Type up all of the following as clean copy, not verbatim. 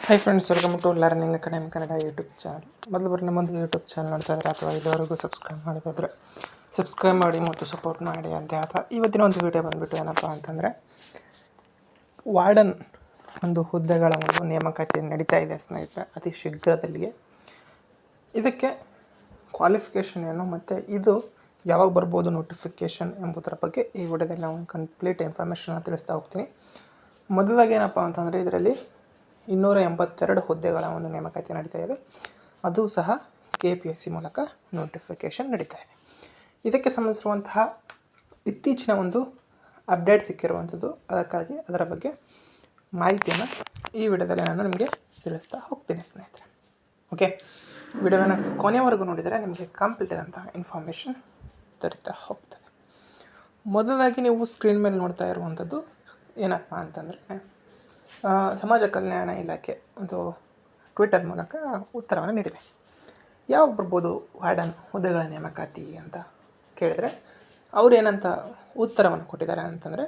High friends, welcome to learning academy Kannada YouTube channel. ಮೊದಲು ಬರೀ ನಮ್ಮೊಂದು YouTube channel ನೋಡ್ತಾ ಇದ್ದಾರೆ ಅಥವಾ ಇದುವರೆಗೂ ಸಬ್ಸ್ಕ್ರೈಬ್ ಮಾಡಿದ್ರೆ ಸಬ್ಸ್ಕ್ರೈಬ್ ಮಾಡಿ ಮತ್ತು ಸಪೋರ್ಟ್ ಮಾಡಿ ಅಂತ ಹೇಳ್ತಾ ಇವತ್ತಿನ ಒಂದು ವಿಡಿಯೋ ಬಂದುಬಿಟ್ಟು ಏನಪ್ಪ ಅಂತಂದರೆ, ವಾರ್ಡನ್ ಒಂದು ಹುದ್ದೆಗಳ ಒಂದು ನೇಮಕಾತಿ ನಡೀತಾ ಇದೆ ಸ್ನೇಹಿತರೆ, ಅತಿ ಶೀಘ್ರದಲ್ಲಿಯೇ. ಇದಕ್ಕೆ ಕ್ವಾಲಿಫಿಕೇಷನ್ ಏನು ಮತ್ತು ಇದು ಯಾವಾಗ ಬರ್ಬೋದು ನೋಟಿಫಿಕೇಷನ್ ಎಂಬುದರ ಬಗ್ಗೆ ಈ ವಿಡಿಯೋದಲ್ಲಿ ನಾವು ಕಂಪ್ಲೀಟ್ ಇನ್ಫಾರ್ಮೇಷನ್ನ ತಿಳಿಸ್ತಾ ಹೋಗ್ತೀನಿ. ಮೊದಲಾಗಿ ಏನಪ್ಪ ಅಂತಂದರೆ, ಇದರಲ್ಲಿ 282 ಹುದ್ದೆಗಳ ಒಂದು ನೇಮಕಾತಿ ನಡೀತಾ ಇದೆ. ಅದು ಸಹ KPSC ಮೂಲಕ ನೋಟಿಫಿಕೇಷನ್ ನಡೀತಾ ಇದೆ. ಇದಕ್ಕೆ ಸಂಬಂಧಿಸಿರುವಂತಹ ಇತ್ತೀಚಿನ ಒಂದು ಅಪ್ಡೇಟ್ ಸಿಕ್ಕಿರುವಂಥದ್ದು, ಅದಕ್ಕಾಗಿ ಅದರ ಬಗ್ಗೆ ಮಾಹಿತಿಯನ್ನು ಈ ವಿಡಿಯೋದಲ್ಲಿ ನಾನು ನಿಮಗೆ ತಿಳಿಸ್ತಾ ಹೋಗ್ತೀನಿ ಸ್ನೇಹಿತರೆ. ಓಕೆ, ವಿಡಿಯೋನ ಕೊನೆಯವರೆಗೂ ನೋಡಿದರೆ ನಿಮಗೆ ಕಂಪ್ಲೀಟ್ ಆದಂತಹ ಇನ್ಫಾರ್ಮೇಷನ್ ದೊರೀತಾ ಹೋಗ್ತದೆ. ಮೊದಲಾಗಿ ನೀವು ಸ್ಕ್ರೀನ್ ಮೇಲೆ ನೋಡ್ತಾ ಇರುವಂಥದ್ದು ಏನಪ್ಪ ಅಂತಂದರೆ, ಸಮಾಜ ಕಲ್ಯಾಣ ಇಲಾಖೆ ಒಂದು ಟ್ವಿಟರ್ ಮೂಲಕ ಉತ್ತರವನ್ನು ನೀಡಿದೆ. ಯಾವಾಗ ಬರ್ಬೋದು ವಾರ್ಡನ್ ಹುದ್ದೆಗಳ ನೇಮಕಾತಿ ಅಂತ ಕೇಳಿದರೆ, ಅವ್ರು ಏನಂತ ಉತ್ತರವನ್ನು ಕೊಟ್ಟಿದ್ದಾರೆ ಅಂತಂದರೆ,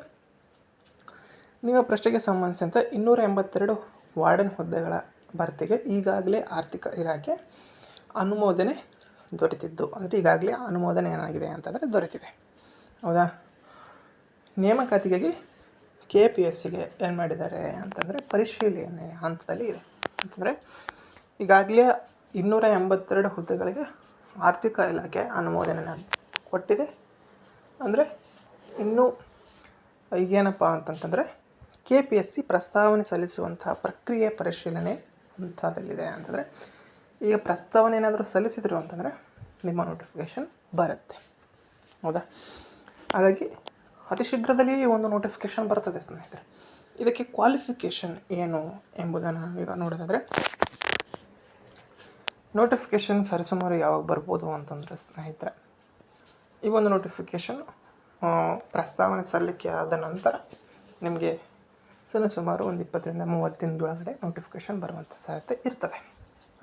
ನಿಮ್ಮ ಪ್ರಶ್ನೆಗೆ ಸಂಬಂಧಿಸಿದಂತೆ 282 ವಾರ್ಡನ್ ಹುದ್ದೆಗಳ ಭರ್ತಿಗೆ ಈಗಾಗಲೇ ಆರ್ಥಿಕ ಇಲಾಖೆ ಅನುಮೋದನೆ ದೊರೆತಿದ್ದು. ಅಂದರೆ ಈಗಾಗಲೇ ಅನುಮೋದನೆ ಏನಾಗಿದೆ ಅಂತಂದರೆ ದೊರೆತಿದೆ, ಹೌದಾ. ನೇಮಕಾತಿಗಾಗಿ KPSCಗೆ ಏನು ಮಾಡಿದ್ದಾರೆ ಅಂತಂದರೆ, ಪರಿಶೀಲನೆ ಹಂತದಲ್ಲಿ ಇದೆ. ಅಂತಂದರೆ ಈಗಾಗಲೇ 282 ಹುದ್ದೆಗಳಿಗೆ ಆರ್ಥಿಕ ಇಲಾಖೆ ಅನುಮೋದನೆಯನ್ನು ಕೊಟ್ಟಿದೆ. ಅಂದರೆ ಇನ್ನೂ ಈಗೇನಪ್ಪ ಅಂತಂತಂದರೆ, KPSC ಪ್ರಸ್ತಾವನೆ ಸಲ್ಲಿಸುವಂತಹ ಪ್ರಕ್ರಿಯೆ ಪರಿಶೀಲನೆ ಹಂತದಲ್ಲಿದೆ. ಅಂತಂದರೆ ಈಗ ಪ್ರಸ್ತಾವನೆ ಏನಾದರೂ ಸಲ್ಲಿಸಿದ್ರು ಅಂತಂದರೆ ನಿಮ್ಮ ನೋಟಿಫಿಕೇಷನ್ ಬರುತ್ತೆ, ಹೌದಾ. ಹಾಗಾಗಿ ಅತಿ ಶೀಘ್ರದಲ್ಲಿ ಒಂದು ನೋಟಿಫಿಕೇಷನ್ ಬರ್ತದೆ ಸ್ನೇಹಿತರೆ. ಇದಕ್ಕೆ ಕ್ವಾಲಿಫಿಕೇಷನ್ ಏನು ಎಂಬುದನ್ನು ಈಗ ನೋಡೋದಾದರೆ, ನೋಟಿಫಿಕೇಷನ್ ಸರಿಸುಮಾರು ಯಾವಾಗ ಬರ್ಬೋದು ಅಂತಂದರೆ ಸ್ನೇಹಿತರೆ, ಈ ಒಂದು ನೋಟಿಫಿಕೇಷನ್ ಪ್ರಸ್ತಾವನೆ ಸಲ್ಲಿಕೆ ಆದ ನಂತರ ನಿಮಗೆ ಸುಮಾರು ಒಂದು 20ರಿಂದ 30 ದಿನದೊಳಗಡೆ ನೋಟಿಫಿಕೇಷನ್ ಬರುವಂಥ ಸಾಧ್ಯತೆ ಇರ್ತದೆ.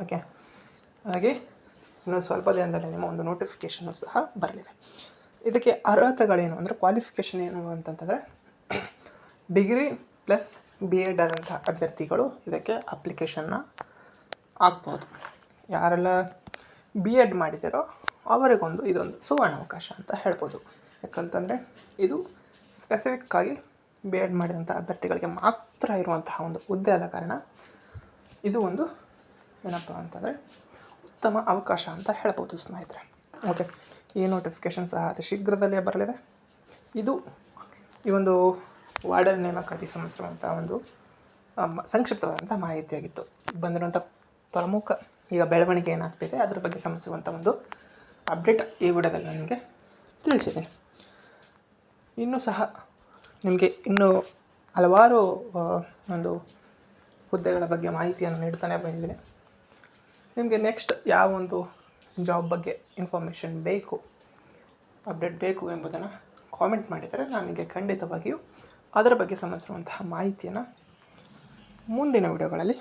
ಓಕೆ, ಹಾಗೆ ಇನ್ನು ಸ್ವಲ್ಪ ದಿನದಲ್ಲಿ ನಿಮ್ಮ ಒಂದು ನೋಟಿಫಿಕೇಷನ್ನು ಸಹ ಬರಲಿದೆ. ಇದಕ್ಕೆ ಅರ್ಹತೆಗಳೇನು ಅಂದರೆ, ಕ್ವಾಲಿಫಿಕೇಷನ್ ಏನು ಅಂತಂತಂದರೆ, ಡಿಗ್ರಿ ಪ್ಲಸ್ BEd ಆದಂಥ ಅಭ್ಯರ್ಥಿಗಳು ಇದಕ್ಕೆ ಅಪ್ಲಿಕೇಶನ್ನ ಹಾಕ್ಬೋದು. ಯಾರೆಲ್ಲ BEd ಮಾಡಿದಾರೋ ಅವರಿಗೊಂದು ಇದೊಂದು ಸುವರ್ಣಾವಕಾಶ ಅಂತ ಹೇಳ್ಬೋದು. ಯಾಕಂತಂದರೆ ಇದು ಸ್ಪೆಸಿಫಿಕ್ಕಾಗಿ BEd ಮಾಡಿದಂಥ ಅಭ್ಯರ್ಥಿಗಳಿಗೆ ಮಾತ್ರ ಇರುವಂತಹ ಒಂದು ಹುದ್ದೆ ಆದ ಕಾರಣ ಇದು ಒಂದು ಏನಪ್ಪ ಅಂತಂದರೆ ಉತ್ತಮ ಅವಕಾಶ ಅಂತ ಹೇಳ್ಬೋದು ಸ್ನೇಹಿತರೆ. ಓಕೆ, ಈ ನೋಟಿಫಿಕೇಷನ್ ಸಹ ಅತಿ ಶೀಘ್ರದಲ್ಲೇ ಬರಲಿದೆ. ಇದು ಈ ಒಂದು ವಾರ್ಡನ್ ನೇಮಕಾತಿ ಸಂಬಂಧಿಸಿರುವಂಥ ಒಂದು ಸಂಕ್ಷಿಪ್ತವಾದಂಥ ಮಾಹಿತಿಯಾಗಿತ್ತು. ಬಂದಿರುವಂಥ ಪ್ರಮುಖ ಈಗ ಬೆಳವಣಿಗೆ ಏನಾಗ್ತಿದೆ ಅದರ ಬಗ್ಗೆ ಸಂಬಂಧಿಸಿರುವಂಥ ಒಂದು ಅಪ್ಡೇಟ್ ಈ ವಿಡಿಯೋದಲ್ಲಿ ನನಗೆ ತಿಳಿಸಿದ್ದೀನಿ. ಇನ್ನೂ ಸಹ ನಿಮಗೆ ಇನ್ನೂ ಹಲವಾರು ಒಂದು ಹುದ್ದೆಗಳ ಬಗ್ಗೆ ಮಾಹಿತಿಯನ್ನು ನೀಡ್ತಾನೆ ಬಂದಿದ್ದೀನಿ. ನಿಮಗೆ ನೆಕ್ಸ್ಟ್ ಯಾವ ಒಂದು ಜಾಬ್ ಬಗ್ಗೆ ಇನ್ಫಾರ್ಮೇಷನ್ ಬೇಕು, ಅಪ್ಡೇಟ್ ಬೇಕು ಎಂಬುದನ್ನು ಕಾಮೆಂಟ್ ಮಾಡಿದರೆ ನನಗೆ ಖಂಡಿತವಾಗಿಯೂ ಅದರ ಬಗ್ಗೆ ಸಂಬಂಧಿಸಿರುವಂತಹ ಮಾಹಿತಿಯನ್ನು ಮುಂದಿನ ವಿಡಿಯೋಗಳಲ್ಲಿ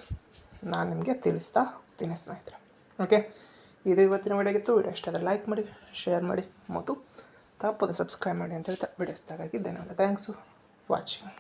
ನಾನು ನಿಮಗೆ ತಿಳಿಸ್ತಾ ಹೋಗ್ತೀನಿ ಸ್ನೇಹಿತರೆ. ಓಕೆ, ಇದು ಇವತ್ತಿನ ವಿಡಿಯೋಗಿತ್ತು. ವಿಡಿಯೋ ಇಷ್ಟ ಆದರೆ ಲೈಕ್ ಮಾಡಿ, ಶೇರ್ ಮಾಡಿ ಮತ್ತು ತಪ್ಪದೆ ಸಬ್ಸ್ಕ್ರೈಬ್ ಮಾಡಿ ಅಂತ ಹೇಳ್ತಾ ವಿಡಿಯೋ ಇಷ್ಟ ಆಗಿ ಧನ್ಯವಾದ. Thanks for watching.